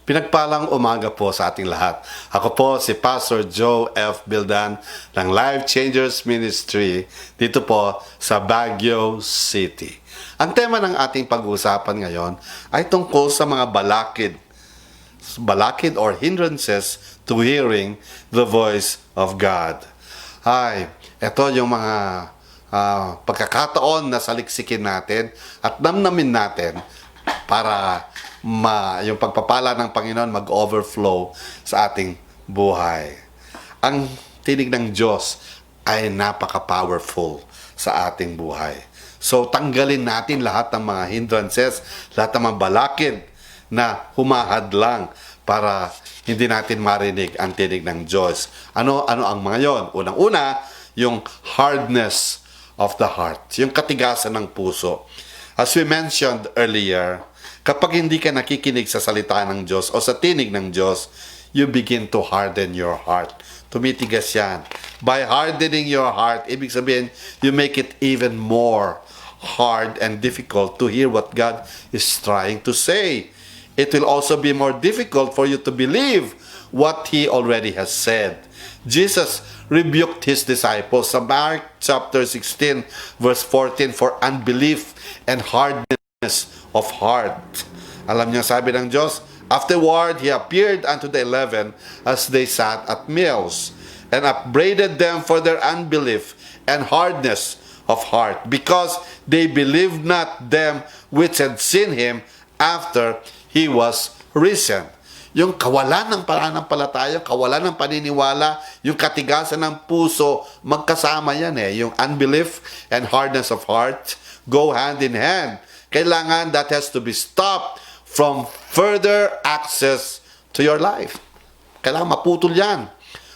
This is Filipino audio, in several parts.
Pinagpalang umaga po sa ating lahat. Ako po si Pastor Joe F. Bildan ng Life Changers Ministry dito po sa Baguio City. Ang tema ng ating pag-uusapan ngayon ay tungkol sa mga balakid or hindrances to hearing the voice of God. Ito yung mga pagkakataon na saliksikin natin at namnamin natin para yung pagpapala ng Panginoon mag-overflow sa ating buhay. Ang tinig ng Diyos ay napaka-powerful sa ating buhay. So, tanggalin natin lahat ng mga hindrances, lahat ng mga balakid na humahadlang para hindi natin marinig ang tinig ng Diyos. Ano ang mga yon? Unang-una, yung hardness of the heart, yung katigasan ng puso. As we mentioned earlier, kapag hindi ka nakikinig sa salita ng Diyos o sa tinig ng Diyos, you begin to harden your heart. Tumitigas yan. By hardening your heart, ibig sabihin, you make it even more hard and difficult to hear what God is trying to say. It will also be more difficult for you to believe what He already has said. Jesus rebuked His disciples sa Mark chapter 16 verse 14 for unbelief and hardness of heart. Alam niyo, sabi ng Diyos, afterward, He appeared unto the 11 as they sat at meals, and upbraided them for their unbelief and hardness of heart, because they believed not them which had seen Him after He was risen. Yung kawalan ng pananampalataya, kawalan ng paniniwala, yung katigasan ng puso, magkasama yan eh. Yung unbelief and hardness of heart go hand in hand. Kailangan that has to be stopped from further access to your life. Kailangan maputol yan.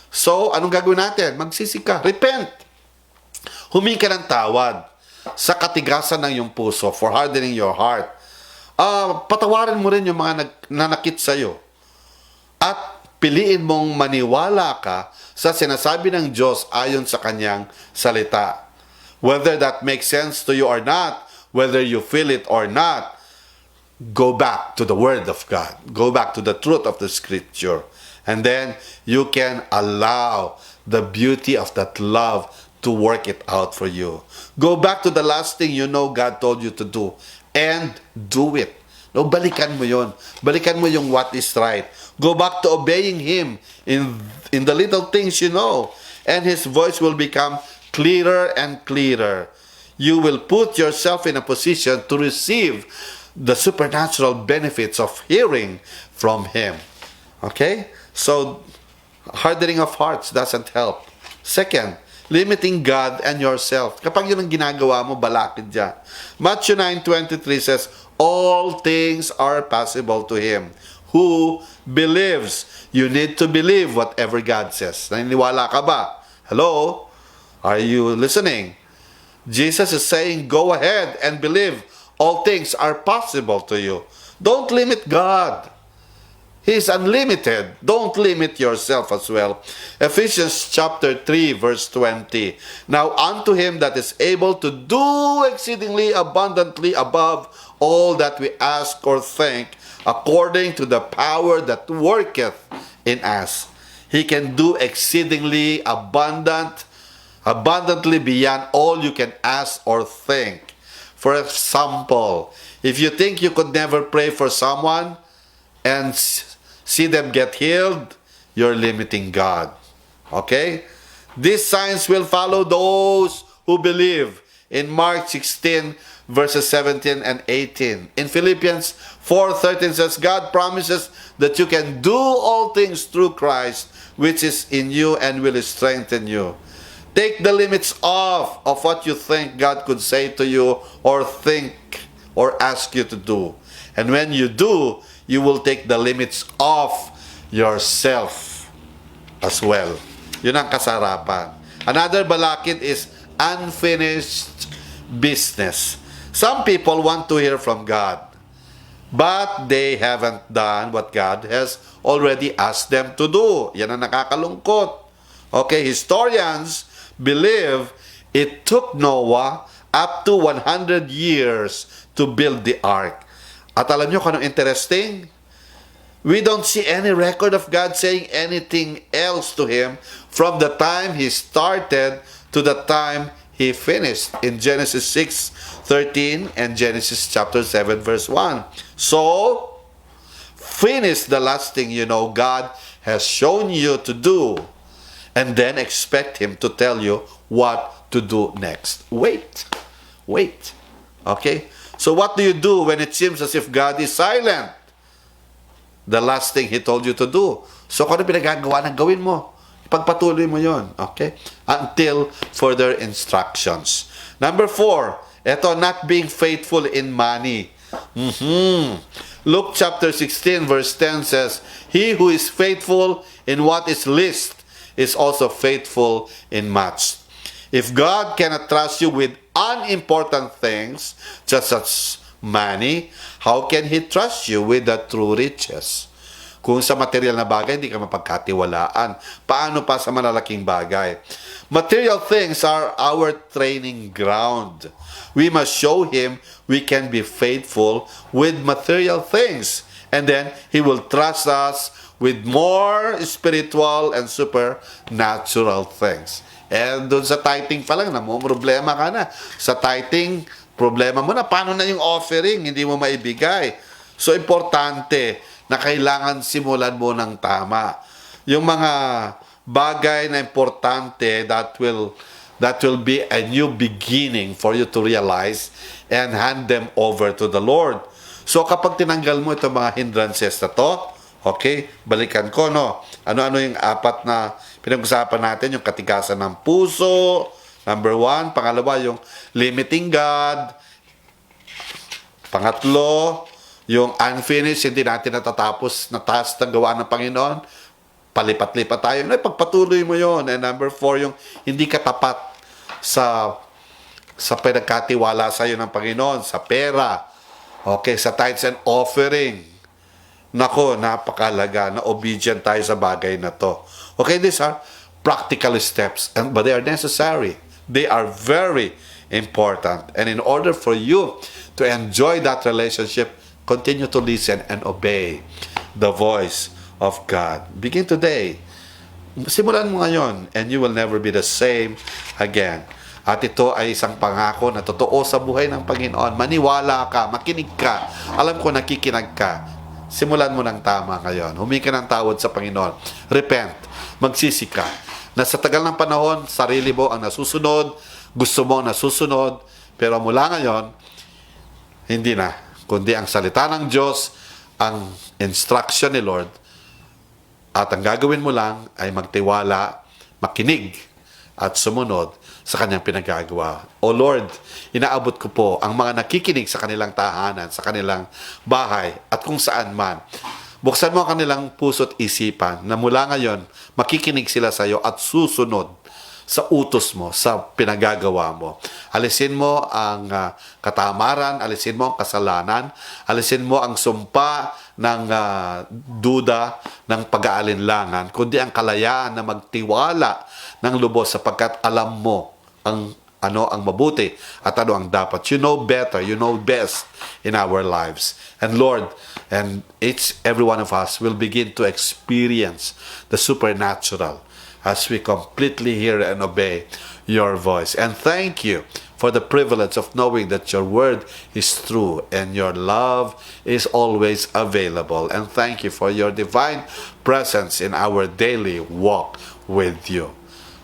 So, anong gagawin natin? Magsisi ka. Repent. Humingi ka ng tawad sa katigasan ng iyong puso for hardening your heart. Patawarin mo rin yung mga nanakit sa'yo. At piliin mong maniwala ka sa sinasabi ng Diyos ayon sa Kanyang salita. Whether that makes sense to you or not, whether you feel it or not, go back to the Word of God. Go back to the truth of the Scripture. And then you can allow the beauty of that love to work it out for you. Go back to the last thing you know God told you to do and do it. No, balikan mo yon. Balikan mo yung what is right. Go back to obeying Him in the little things you know. And His voice will become clearer and clearer. You will put yourself in a position to receive the supernatural benefits of hearing from Him. Okay? So, hardening of hearts doesn't help. Second, limiting God and yourself. Kapag yun ang ginagawa mo, balakid dyan. Matthew 9:23 says, all things are possible to him who believes. You need to believe whatever God says. Naniniwala ka ba? Hello? Are you listening? Jesus is saying, go ahead and believe. All things are possible to you. Don't limit God. He is unlimited. Don't limit yourself as well. Ephesians chapter 3 verse 20. Now unto Him that is able to do exceedingly abundantly above all that we ask or think, according to the power that worketh in us. He can do exceedingly abundantly beyond all you can ask or think. For example, if you think you could never pray for someone and see them get healed, you're limiting God. Okay? These signs will follow those who believe. In Mark 16 verses 17 and 18. In Philippians 4:13 says, God promises that you can do all things through Christ, which is in you and will strengthen you. Take the limits off of what you think God could say to you or think or ask you to do. And when you do, you will take the limits off yourself as well. Yun ang kasarapan. Another balakid is unfinished business. Some people want to hear from God, but they haven't done what God has already asked them to do. Yan ang nakakalungkot. Okay, historians believe it took Noah up to 100 years to build the ark. At alam nyo kung anong interesting? We don't see any record of God saying anything else to him from the time he started to the time he finished in Genesis 6:13 and Genesis chapter 7 verse 1. So, finish the last thing you know God has shown you to do, and then expect him to tell you what to do next. Wait. Okay? So what do you do when it seems as if God is silent? The last thing he told you to do. So kung ano pinagagawa ng gawin mo, pagpatuloy mo yon, okay? Until further instructions. Number 4, ito, not being faithful in money. Luke chapter 16 verse 10 says, he who is faithful in what is least is also faithful in much. If God cannot trust you with unimportant things, just as money, how can He trust you with the true riches? Kung sa material na bagay, hindi ka mapagkatiwalaan. Paano pa sa malalaking bagay? Material things are our training ground. We must show Him we can be faithful with material things. And then, He will trust us with more spiritual and supernatural things. And doon sa tithing pa lang, problema ka na. Sa tithing, problema mo na. Paano na yung offering? Hindi mo maibigay. So, importante na kailangan simulan mo ng tama. Yung mga bagay na importante that will be a new beginning for you to realize and hand them over to the Lord. So, kapag tinanggal mo itong mga hindrances na to, okay, balikan ko, no? Ano-ano yung 4 na pinag-usapan natin, yung katigasan ng puso, number 1. Pangalawa, yung limiting God. Pangatlo, yung unfinished, hindi natin natatapos na task ng gawa ng Panginoon. Palipat-lipat tayo. No, pagpatuloy mo yon. And number 4, yung hindi ka tapat sa pinagkatiwala sa iyo ng Panginoon, sa pera, okay, sa tithes and offering. Nako, napakalaga na obedient tayo sa bagay na to. Okay, these are practical steps, but they are necessary. They are very important. And in order for you to enjoy that relationship, continue to listen and obey the voice of God. Begin today. Simulan mo ngayon, and you will never be the same again. At ito ay isang pangako na totoo sa buhay ng Panginoon. Maniwala ka, makinig ka. Alam ko nakikinig ka. Simulan mo ng tama ngayon. Humingi ka ng tawad sa Panginoon. Repent. Magsisi ka. Na sa tagal ng panahon, sarili mo ang nasusunod, gusto mo ang nasusunod, pero mula ngayon, hindi na. Kundi ang salita ng Diyos, ang instruction ni Lord, at ang gagawin mo lang ay magtiwala, makinig, at sumunod sa kanyang pinagagawa. O Lord, inaabot ko po ang mga nakikinig sa kanilang tahanan, sa kanilang bahay, at kung saan man. Buksan mo ang kanilang puso't isipan na mula ngayon, makikinig sila sa iyo at susunod sa utos mo, sa pinagagawa mo. Alisin mo ang katamaran, alisin mo ang kasalanan, alisin mo ang sumpa ng duda, ng pag-aalinlangan, kundi ang kalayaan na magtiwala ng lubos sapagkat alam mo ang ang mabuti at ano ang dapat. You know better, you know best in our lives. And Lord, and every one of us will begin to experience the supernatural as we completely hear and obey your voice. And thank you for the privilege of knowing that your word is true and your love is always available. And thank you for your divine presence in our daily walk with you.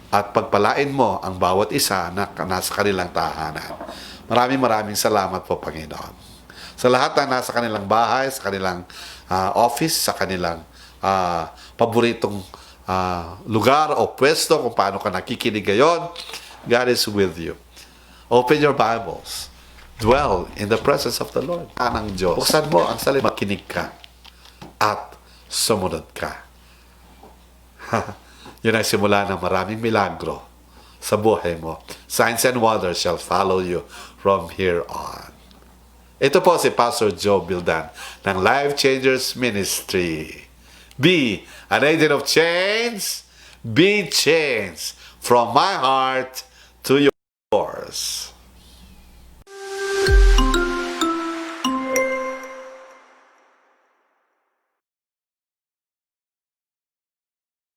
At pagpalain mo ang bawat isa na nasa kanilang tahanan. Maraming salamat po, Panginoon. Sa lahat na nasa kanilang bahay, sa kanilang office, sa kanilang paboritong lugar o pwesto, kung paano ka nakikinig ngayon, God is with you. Open your Bibles. Dwell in the presence of the Lord. Anang Diyos. Buksan mo ang salita, makinig ka at sumunod ka. Yun ay simula ng maraming milagro sa buhay mo. Signs and wonders shall follow you from here on. Ito po si Pastor Joe Bildan ng Life Changers Ministry. Be an agent of change. Be changed from my heart